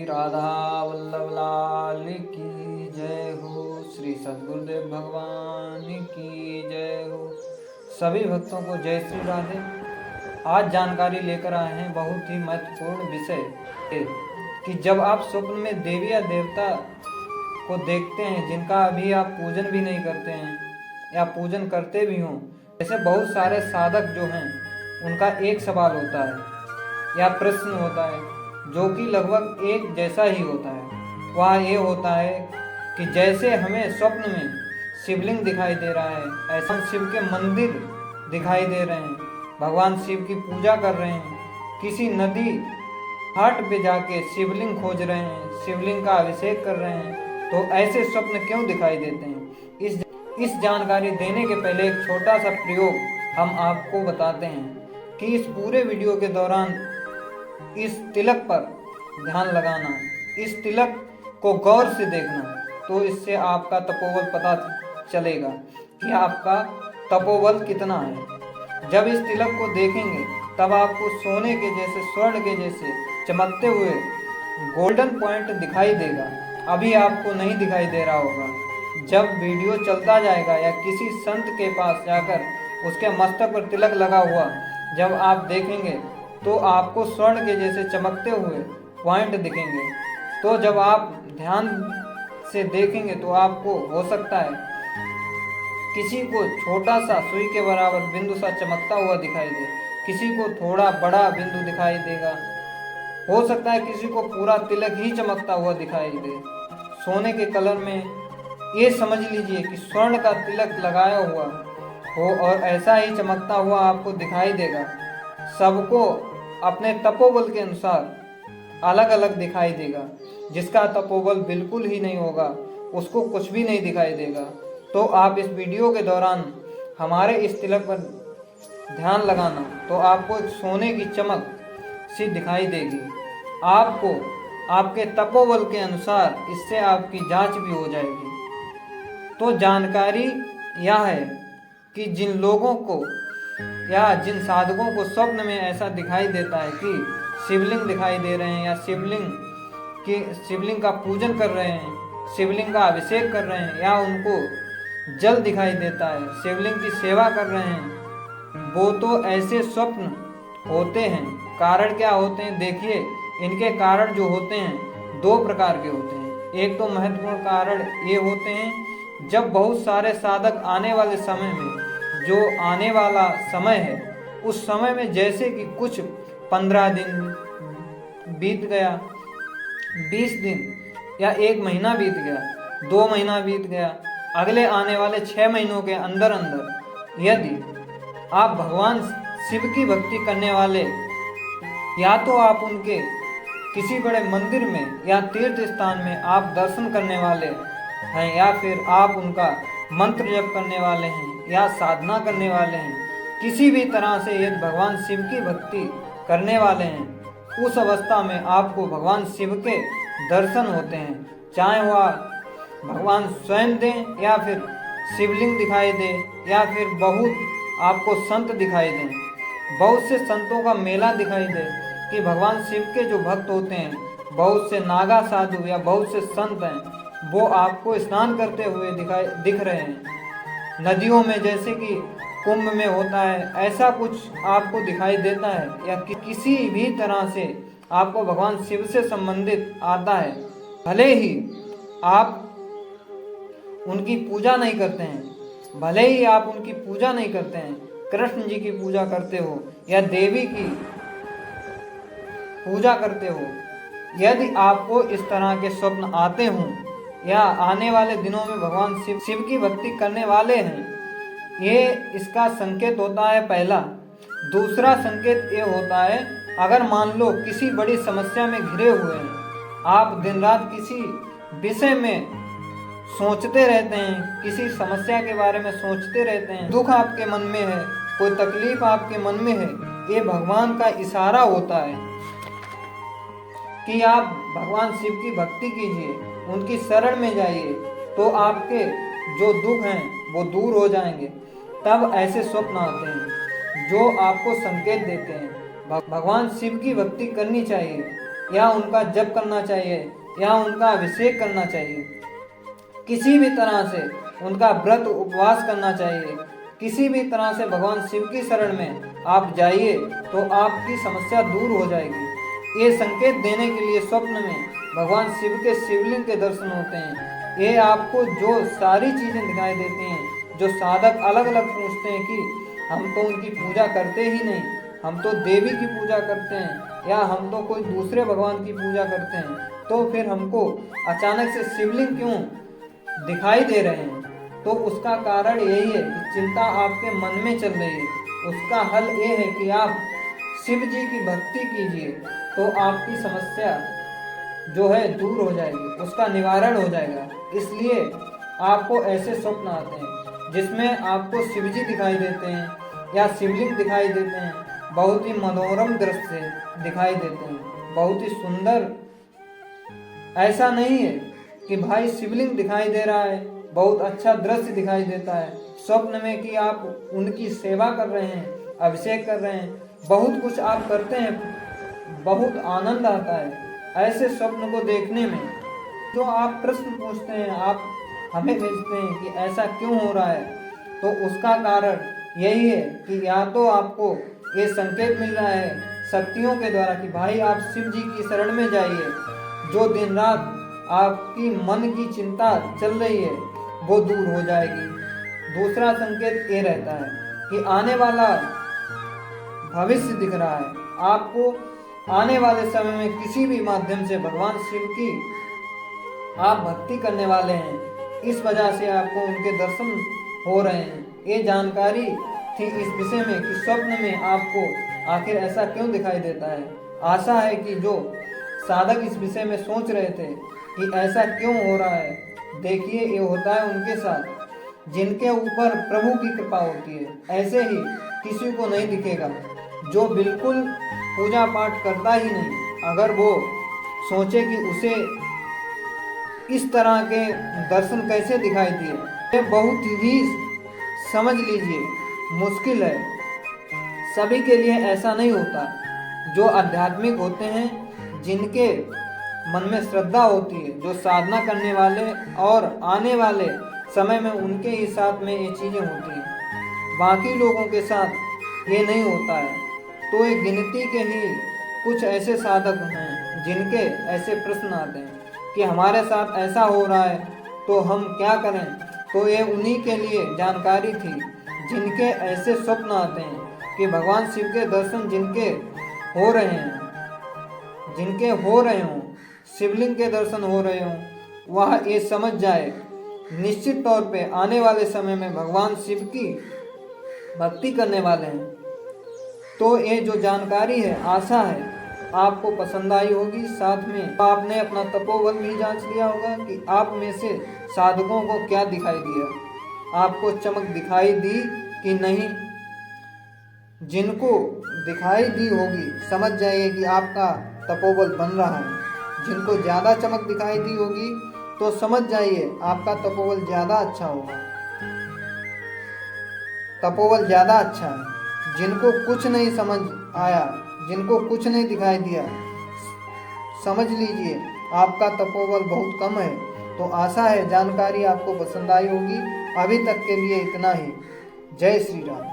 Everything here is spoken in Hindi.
श्री राधा वल्लभ लाल की जय हो। श्री सद्गुरुदेव भगवान की जय हो। सभी भक्तों को जय श्री राधे। आज जानकारी लेकर आए हैं बहुत ही महत्वपूर्ण विषय कि जब आप स्वप्न में देवी या देवता को देखते हैं जिनका अभी आप पूजन भी नहीं करते हैं या पूजन करते भी हों, जैसे बहुत सारे साधक जो हैं उनका एक सवाल होता है या प्रश्न होता है जो कि लगभग एक जैसा ही होता है। वह ये होता है कि जैसे हमें स्वप्न में शिवलिंग दिखाई दे रहा है, ऐसा शिव के मंदिर दिखाई दे रहे हैं, भगवान शिव की पूजा कर रहे हैं, किसी नदी घाट पे जाके शिवलिंग खोज रहे हैं, शिवलिंग का अभिषेक कर रहे हैं, तो ऐसे स्वप्न क्यों दिखाई देते हैं? इस जानकारी देने के पहले एक छोटा सा प्रयोग हम आपको बताते हैं कि इस पूरे वीडियो के दौरान इस तिलक पर ध्यान लगाना, इस तिलक को गौर से देखना, तो इससे आपका तपोबल पता चलेगा कि आपका तपोबल कितना है। जब इस तिलक को देखेंगे तब आपको सोने के जैसे, स्वर्ण के जैसे चमकते हुए गोल्डन पॉइंट दिखाई देगा। अभी आपको नहीं दिखाई दे रहा होगा। जब वीडियो चलता जाएगा या किसी संत के पास जाकर उसके मस्तक पर तिलक लगा हुआ जब आप देखेंगे तो आपको स्वर्ण के जैसे चमकते हुए पॉइंट दिखेंगे। तो जब आप ध्यान से देखेंगे तो आपको हो सकता है किसी को छोटा सा सुई के बराबर बिंदु सा चमकता हुआ दिखाई दे, किसी को थोड़ा बड़ा बिंदु दिखाई देगा, हो सकता है किसी को पूरा तिलक ही चमकता हुआ दिखाई दे सोने के कलर में। ये समझ लीजिए कि स्वर्ण का तिलक लगाया हुआ हो और ऐसा ही चमकता हुआ आपको दिखाई देगा। सबको अपने तपोबल के अनुसार अलग अलग दिखाई देगा। जिसका तपोबल बिल्कुल ही नहीं होगा उसको कुछ भी नहीं दिखाई देगा। तो आप इस वीडियो के दौरान हमारे इस तिलक पर ध्यान लगाना, तो आपको एक सोने की चमक सी दिखाई देगी। आपको आपके तपोबल के अनुसार इससे आपकी जांच भी हो जाएगी। तो जानकारी यह है कि जिन लोगों को या जिन साधकों को स्वप्न में ऐसा दिखाई देता है कि शिवलिंग दिखाई दे रहे हैं या शिवलिंग का पूजन कर रहे हैं, शिवलिंग का अभिषेक कर रहे हैं, या उनको जल दिखाई देता है, शिवलिंग की सेवा कर रहे हैं, वो तो ऐसे स्वप्न होते हैं। कारण क्या होते हैं? देखिए, इनके कारण जो होते हैं दो प्रकार के होते हैं। एक तो महत्वपूर्ण कारण ये होते हैं जब बहुत सारे साधक आने वाले समय में, जो आने वाला समय है उस समय में जैसे कि कुछ 15 दिन बीत गया, 20 दिन या 1 महीना बीत गया, 2 महीना बीत गया, अगले आने वाले 6 महीनों के अंदर अंदर यदि आप भगवान शिव की भक्ति करने वाले, या तो आप उनके किसी बड़े मंदिर में या तीर्थ स्थान में आप दर्शन करने वाले हैं, या फिर आप उनका मंत्र जप करने वाले हैं या साधना करने वाले हैं, किसी भी तरह से यदि भगवान शिव की भक्ति करने वाले हैं, उस अवस्था में आपको भगवान शिव के दर्शन होते हैं। चाहे वह भगवान स्वयं दें या फिर शिवलिंग दिखाई दे या फिर बहुत आपको संत दिखाई दें, बहुत से संतों का मेला दिखाई दे कि भगवान शिव के जो भक्त होते हैं, बहुत से नागा साधु या बहुत से संत हैं, वो आपको स्नान करते हुए दिख रहे हैं नदियों में, जैसे कि कुंभ में होता है, ऐसा कुछ आपको दिखाई देता है, या किसी भी तरह से आपको भगवान शिव से संबंधित आता है। भले ही आप उनकी पूजा नहीं करते हैं, भले ही आप उनकी पूजा नहीं करते हैं, कृष्ण जी की पूजा करते हो या देवी की पूजा करते हो, यदि आपको इस तरह के स्वप्न आते हों या आने वाले दिनों में भगवान शिव की भक्ति करने वाले हैं, ये इसका संकेत होता है पहला। दूसरा संकेत ये होता है, अगर मान लो किसी बड़ी समस्या में घिरे हुए हैं, आप दिन रात किसी विषय में सोचते रहते हैं, किसी समस्या के बारे में सोचते रहते हैं, दुख आपके मन में है, कोई तकलीफ आपके मन में है, ये भगवान का इशारा होता है कि आप भगवान शिव की भक्ति कीजिए, उनकी शरण में जाइए, तो आपके जो दुख हैं वो दूर हो जाएंगे। तब ऐसे स्वप्न आते हैं जो आपको संकेत देते हैं भगवान शिव की भक्ति करनी चाहिए। या उनका जप करना चाहिए या उनका अभिषेक करना चाहिए। किसी भी तरह से उनका व्रत उपवास करना चाहिए। किसी भी तरह से भगवान शिव की शरण में आप जाइए तो आपकी समस्या दूर हो जाएगी। ये संकेत देने के लिए स्वप्न में भगवान शिव के शिवलिंग के दर्शन होते हैं। ये आपको जो सारी चीज़ें दिखाई देती हैं, जो साधक अलग अलग पूछते हैं कि हम तो उनकी पूजा करते ही नहीं, हम तो देवी की पूजा करते हैं या हम तो कोई दूसरे भगवान की पूजा करते हैं, तो फिर हमको अचानक से शिवलिंग क्यों दिखाई दे रहे हैं? तो उसका कारण यही है कि चिंता आपके मन में चल रही है। उसका हल ये है कि आप शिव जी की भक्ति कीजिए, तो आपकी समस्या जो है दूर हो जाएगी, उसका निवारण हो जाएगा। इसलिए आपको ऐसे स्वप्न आते हैं जिसमें आपको शिव जी दिखाई देते हैं या शिवलिंग दिखाई देते हैं, बहुत ही मनोरम दृश्य दिखाई देते हैं, बहुत ही सुंदर। ऐसा नहीं है कि भाई शिवलिंग दिखाई दे रहा है, बहुत अच्छा दृश्य दिखाई देता है स्वप्न में कि आप उनकी सेवा कर रहे हैं, अभिषेक कर रहे हैं, बहुत कुछ आप करते हैं, बहुत आनंद आता है ऐसे स्वप्न को देखने में। जो आप प्रश्न पूछते हैं, आप हमें भेजते हैं कि ऐसा क्यों हो रहा है, तो उसका कारण यही है कि या तो आपको ये संकेत मिल रहा है शक्तियों के द्वारा कि भाई आप शिव जी की शरण में जाइए, जो दिन रात आपकी मन की चिंता चल रही है वो दूर हो जाएगी। दूसरा संकेत ये रहता है कि आने वाला भविष्य दिख रहा है आपको, आने वाले समय में किसी भी माध्यम से भगवान शिव की आप भक्ति करने वाले हैं, इस वजह से आपको उनके दर्शन हो रहे हैं। ये जानकारी थी इस विषय में कि स्वप्न में आपको आखिर ऐसा क्यों दिखाई देता है। आशा है कि जो साधक इस विषय में सोच रहे थे कि ऐसा क्यों हो रहा है, देखिए ये होता है उनके साथ जिनके ऊपर प्रभु की कृपा होती है। ऐसे ही किसी को नहीं दिखेगा जो बिल्कुल पूजा पाठ करता ही नहीं, अगर वो सोचे कि उसे इस तरह के दर्शन कैसे दिखाई दिए, ये बहुत ही समझ लीजिए मुश्किल है। सभी के लिए ऐसा नहीं होता। जो आध्यात्मिक होते हैं, जिनके मन में श्रद्धा होती है, जो साधना करने वाले और आने वाले समय में उनके ही साथ में ये चीज़ें होती हैं, बाकी लोगों के साथ ये नहीं होता है। तो एक गिनती के ही कुछ ऐसे साधक हैं जिनके ऐसे प्रश्न आते हैं कि हमारे साथ ऐसा हो रहा है तो हम क्या करें। तो ये उन्हीं के लिए जानकारी थी जिनके ऐसे स्वप्न आते हैं कि भगवान शिव के दर्शन जिनके हो रहे हैं, जिनके हो रहे हों, शिवलिंग के दर्शन हो रहे हों, वह ये समझ जाए निश्चित तौर पे आने वाले समय में भगवान शिव की भक्ति करने वाले हैं। तो ये जो जानकारी है, आशा है आपको पसंद आई होगी। साथ में आपने अपना तपोबल भी जांच लिया होगा कि आप में से साधकों को क्या दिखाई दिया, आपको चमक दिखाई दी कि नहीं। जिनको दिखाई दी होगी समझ जाइए कि आपका तपोबल बन रहा है। जिनको ज़्यादा चमक दिखाई दी होगी तो समझ जाइए आपका तपोबल ज़्यादा अच्छा होगा, तपोबल ज़्यादा अच्छा है। जिनको कुछ नहीं समझ आया, जिनको कुछ नहीं दिखाई दिया, समझ लीजिए आपका तपोबल बहुत कम है। तो आशा है जानकारी आपको पसंद आई होगी। अभी तक के लिए इतना ही। जय श्री राम।